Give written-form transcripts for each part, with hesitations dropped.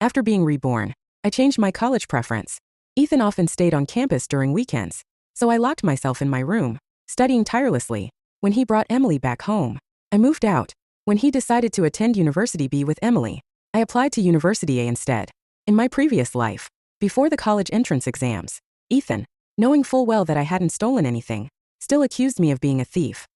After being reborn, I changed my college preference. Ethan often stayed on campus during weekends, so I locked myself in my room, studying tirelessly. When he brought Emily back home, I moved out. When he decided to attend University B with Emily, I applied to University A instead. In my previous life, before the college entrance exams, Ethan, knowing full well that I hadn't stolen anything, still accused me of being a thief.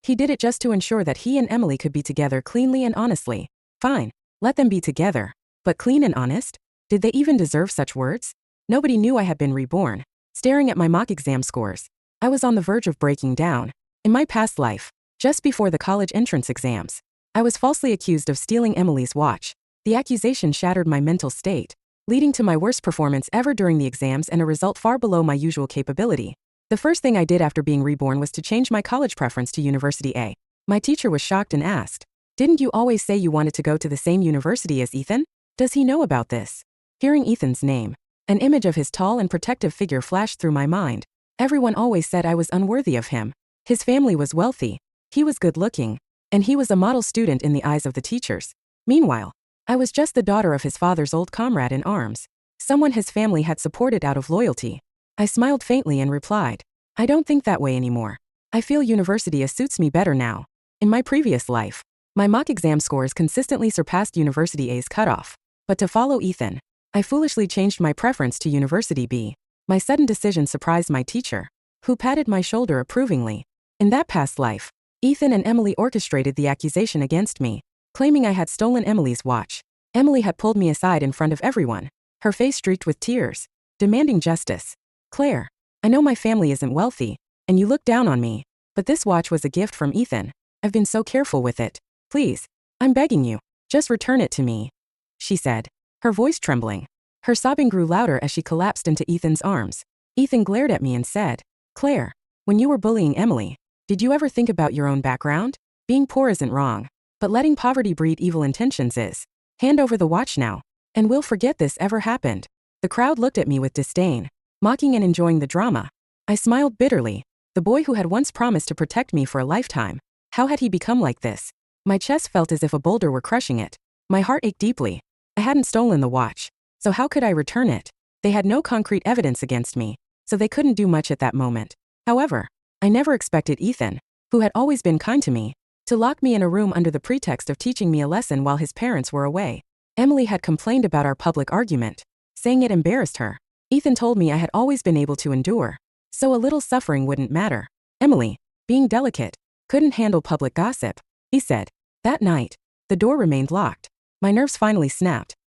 He did it just to ensure that he and Emily could be together cleanly and honestly. Fine, let them be together. But clean and honest? Did they even deserve such words? Nobody knew I had been reborn. Staring at my mock exam scores, I was on the verge of breaking down. In my past life, just before the college entrance exams, I was falsely accused of stealing Emily's watch. The accusation shattered my mental state, leading to my worst performance ever during the exams and a result far below my usual capability. The first thing I did after being reborn was to change my college preference to University A. My teacher was shocked and asked, "Didn't you always say you wanted to go to the same university as Ethan? Does he know about this?" Hearing Ethan's name, an image of his tall and protective figure flashed through my mind. Everyone always said I was unworthy of him. His family was wealthy, he was good-looking, and he was a model student in the eyes of the teachers. Meanwhile, I was just the daughter of his father's old comrade in arms, someone his family had supported out of loyalty. I smiled faintly and replied, "I don't think that way anymore. I feel University A suits me better now." In my previous life, my mock exam scores consistently surpassed University A's cutoff. But to follow Ethan, I foolishly changed my preference to University B. My sudden decision surprised my teacher, who patted my shoulder approvingly. In that past life, Ethan and Emily orchestrated the accusation against me, claiming I had stolen Emily's watch. Emily had pulled me aside in front of everyone, her face streaked with tears, demanding justice. "Claire, I know my family isn't wealthy, and you look down on me, but this watch was a gift from Ethan. I've been so careful with it. Please, I'm begging you, just return it to me," she said, her voice trembling. Her sobbing grew louder as she collapsed into Ethan's arms. Ethan glared at me and said, "Claire, when you were bullying Emily, did you ever think about your own background? Being poor isn't wrong, but letting poverty breed evil intentions is. Hand over the watch now, and we'll forget this ever happened." The crowd looked at me with disdain, mocking and enjoying the drama. I smiled bitterly. The boy who had once promised to protect me for a lifetime, how had he become like this? My chest felt as if a boulder were crushing it. My heart ached deeply. I hadn't stolen the watch, so how could I return it? They had no concrete evidence against me, so they couldn't do much at that moment. However, I never expected Ethan, who had always been kind to me, to lock me in a room under the pretext of teaching me a lesson while his parents were away. Emily had complained about our public argument, saying it embarrassed her. Ethan told me I had always been able to endure, so a little suffering wouldn't matter. Emily, being delicate, couldn't handle public gossip, he said. That night, the door remained locked. My nerves finally snapped.